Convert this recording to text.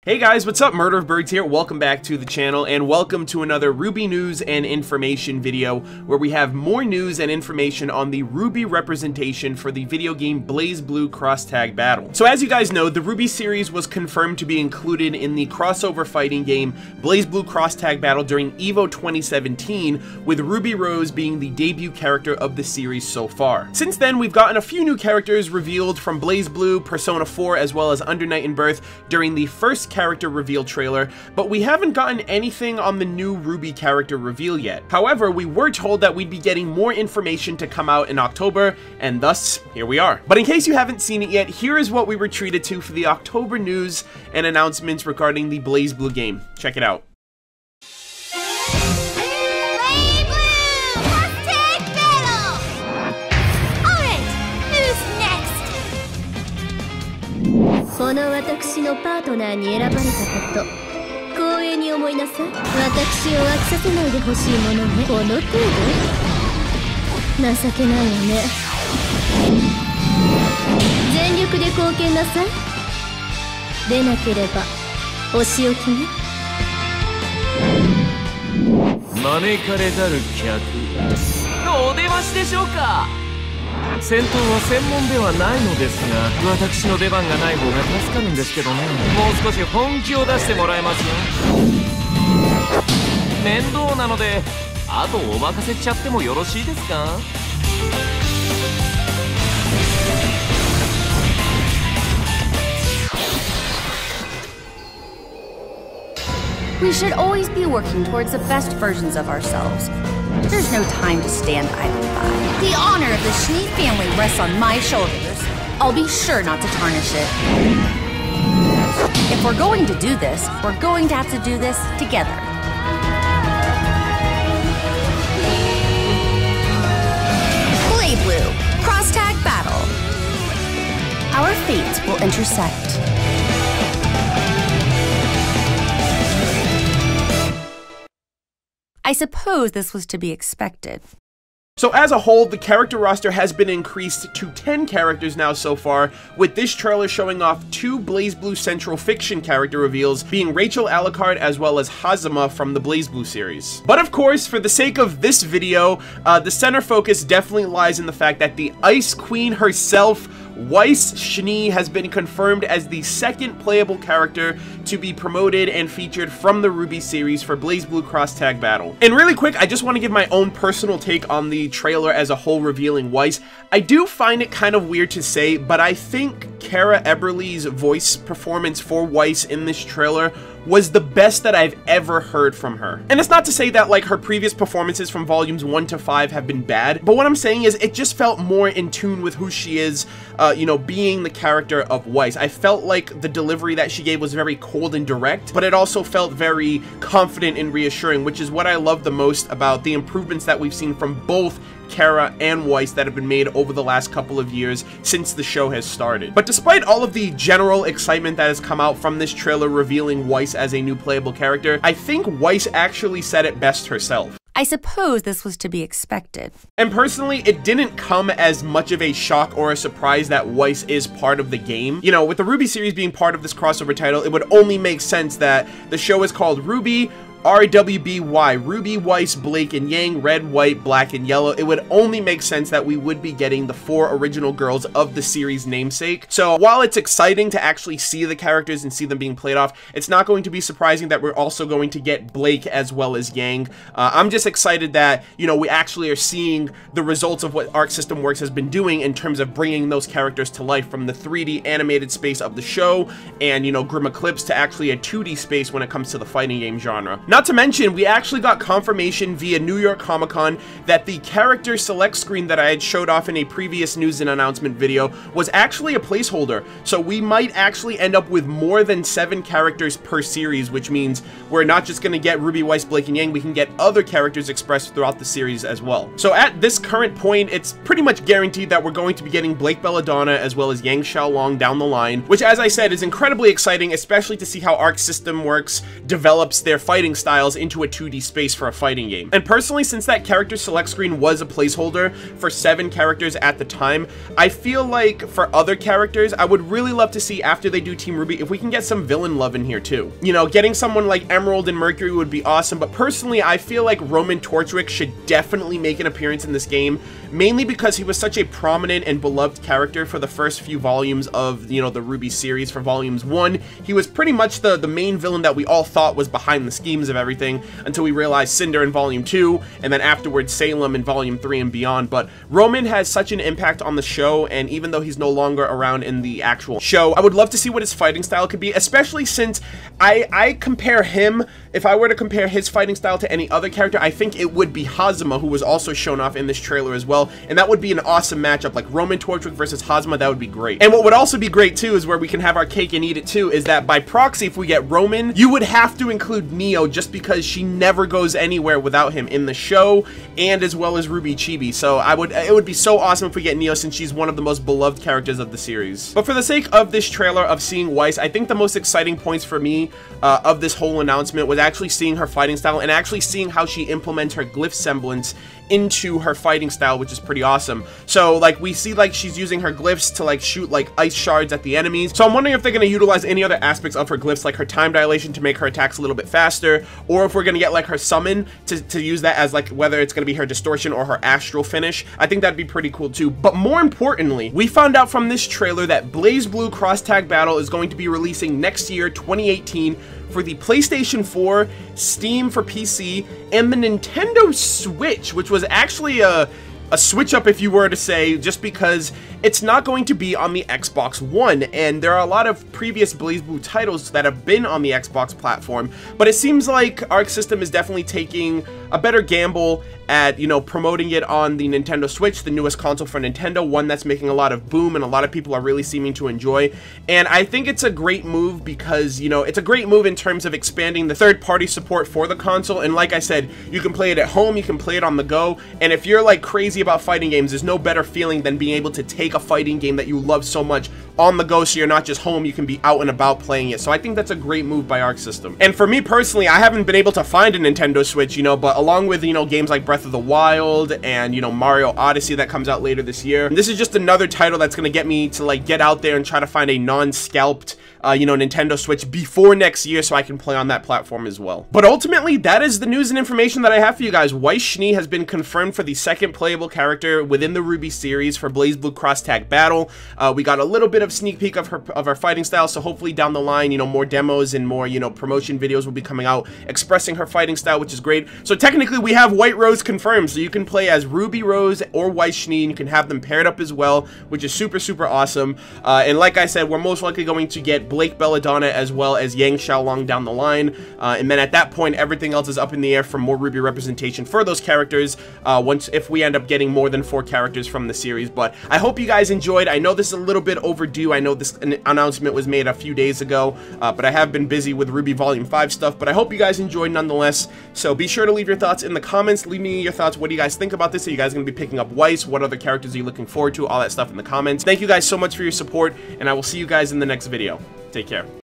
Hey guys, what's up? Murder of Birds here. Welcome back to the channel and welcome to another RWBY news and information video where we have more news and information on the RWBY representation for the video game Blazblue Cross Tag Battle. So as you guys know, the RWBY series was confirmed to be included in the crossover fighting game Blazblue Cross Tag Battle during EVO 2017, with Ruby Rose being the debut character of the series so far. Since then, we've gotten a few new characters revealed from Blazblue, Persona 4, as well as Under Night in Birth during the first character reveal trailer, but we haven't gotten anything on the new RWBY character reveal yet. However, we were told that we'd be getting more information to come out in October, and thus, here we are. But in case you haven't seen it yet, here is what we were treated to for the October news and announcements regarding the Blazblue game. Check it out. This この私のパートナーに選ばれたこと光栄に思いなさい。私を飽きさせないでほしいものね。この程度情けないわね。全力で貢献なさい。でなければお仕置きね。招かれざる客、お出ましでしょうか。戦闘は専門ではないのですが、私の出番がない方が助かるんですけどね。もう少し本気を出してもらえますよ。面倒なので、あとお任せちゃってもよろしいですか。We should always be working towards the best versions of ourselves. There's no time to stand idly by. The honor of the Schnee family rests on my shoulders. I'll be sure not to tarnish it. If we're going to do this, we're going to have to do this together. Blazblue Cross Tag Battle. Our fates will intersect. I suppose this was to be expected. So as a whole, the character roster has been increased to 10 characters now so far, with this trailer showing off 2 Blazblue Central Fiction character reveals, being Rachel Alucard as well as Hazama from the Blazblue series. But of course, for the sake of this video, the center focus definitely lies in the fact that the Ice Queen herself, Weiss Schnee, has been confirmed as the second playable character to be promoted and featured from the RWBY series for Blazblue Cross Tag Battle. And really quick, I just want to give my own personal take on the trailer as a whole revealing Weiss. I do find it kind of weird to say, but I think Kara Eberle's voice performance for Weiss in this trailer was the best that I've ever heard from her. And it's not to say that like her previous performances from volumes 1 to 5 have been bad, but what I'm saying is it just felt more in tune with who she is, you know, being the character of Weiss. I felt like the delivery that she gave was very cold and direct, but it also felt very confident and reassuring, which is what I love the most about the improvements that we've seen from both Kara and Weiss that have been made over the last couple of years since the show has started. But despite all of the general excitement that has come out from this trailer revealing Weiss as a new playable character, I think Weiss actually said it best herself. I suppose this was to be expected. And personally, it didn't come as much of a shock or a surprise that Weiss is part of the game. You know, with the RWBY series being part of this crossover title, it would only make sense that the show is called RWBY, RWBY, Ruby, Weiss, Blake, and Yang, red, white, black, and yellow. It would only make sense that we would be getting the 4 original girls of the series' namesake. So while it's exciting to actually see the characters and see them being played off, it's not going to be surprising that we're also going to get Blake as well as Yang. I'm just excited that, you know, we actually are seeing the results of what Arc System Works has been doing in terms of bringing those characters to life, from the 3D animated space of the show and, you know, Grim Eclipse to actually a 2D space when it comes to the fighting game genre. Not to mention, we actually got confirmation via New York Comic Con that the character select screen that I had showed off in a previous news and announcement video was actually a placeholder. So we might actually end up with more than 7 characters per series, which means we're not just going to get Ruby, Weiss, Blake, and Yang, we can get other characters expressed throughout the series as well. So at this current point, it's pretty much guaranteed that we're going to be getting Blake Belladonna as well as Yang Xiaolong down the line, which, as I said, is incredibly exciting, especially to see how Arc System Works develops their fighting styles into a 2D space for a fighting game. And personally, since that character select screen was a placeholder for 7 characters at the time, I feel like for other characters, I would really love to see after they do Team RWBY if we can get some villain love in here too. You know, getting someone like Emerald and Mercury would be awesome, but personally, I feel like Roman Torchwick should definitely make an appearance in this game, mainly because he was such a prominent and beloved character for the first few volumes of, you know, the RWBY series. For volumes 1, he was pretty much the main villain that we all thought was behind the schemes of everything, until we realized Cinder in volume 2, and then afterwards Salem in volume 3 and beyond. But Roman has such an impact on the show, and even though he's no longer around in the actual show, I would love to see what his fighting style could be, especially since I compare him, if I were to compare his fighting style to any other character, I think it would be Hazama, who was also shown off in this trailer as well, and that would be an awesome matchup, like Roman Torchwick versus Hazama. That would be great. And what would also be great too, is where we can have our cake and eat it too, is that by proxy, if we get Roman, you would have to include Neo, just because she never goes anywhere without him in the show, and as well as RWBY Chibi. So it would be so awesome if we get Neo, since she's one of the most beloved characters of the series. But for the sake of this trailer, of seeing Weiss, I think the most exciting points for me of this whole announcement was actually seeing her fighting style, and actually seeing how she implements her glyph semblance into her fighting style, which is pretty awesome. So like we see like she's using her glyphs to like shoot like ice shards at the enemies. So I'm wondering if they're going to utilize any other aspects of her glyphs, like her time dilation to make her attacks a little bit faster, or if we're going to get like her summon to use that as like whether it's going to be her distortion or her astral finish. I think that'd be pretty cool too. But more importantly, we found out from this trailer that Blazblue Cross Tag Battle is going to be releasing next year, 2018, for the PlayStation 4, Steam for PC, and the Nintendo Switch, which was actually a switch up, if you were to say, just because it's not going to be on the Xbox One, and there are a lot of previous Blazblue titles that have been on the Xbox platform, but it seems like Arc System is definitely taking a better gamble at, you know, promoting it on the Nintendo Switch, the newest console for Nintendo, one that's making a lot of boom and a lot of people are really seeming to enjoy. And I think it's a great move because, you know, it's a great move in terms of expanding the third-party support for the console. And like I said, you can play it at home, you can play it on the go, and if you're like crazy about fighting games, there's no better feeling than being able to take a fighting game that you love so much on the go, so you're not just home, you can be out and about playing it. So I think that's a great move by Arc System. And for me personally, I haven't been able to find a Nintendo Switch, you know, but along with, you know, games like Breath of the Wild and, you know, Mario Odyssey that comes out later this year, this is just another title that's going to get me to like get out there and try to find a non-scalped you know, Nintendo Switch before next year, so I can play on that platform as well. But ultimately, that is the news and information that I have for you guys. Weiss Schnee has been confirmed for the second playable character within the RWBY series for Blazblue Cross Tag Battle. We got a little bit of sneak peek of her fighting style, so hopefully down the line, you know, more demos and more, you know, promotion videos will be coming out expressing her fighting style, which is great. So technically, we have White Rose confirmed, so you can play as Ruby Rose or Weiss Schnee, and you can have them paired up as well, which is super, super awesome. And like I said, we're most likely going to get Blake Belladonna as well as Yang Xiaolong down the line, and then at that point everything else is up in the air for more RWBY representation for those characters if we end up getting more than 4 characters from the series. But I hope you guys enjoyed. I know this is a little bit overdue. I know this announcement was made a few days ago, but I have been busy with RWBY Volume 5 stuff, but I hope you guys enjoyed nonetheless. So be sure to leave your thoughts in the comments. Leave me your thoughts. What do you guys think about this? Are you guys going to be picking up Weiss? What other characters are you looking forward to? All that stuff in the comments. Thank you guys so much for your support, and I will see you guys in the next video. Take care.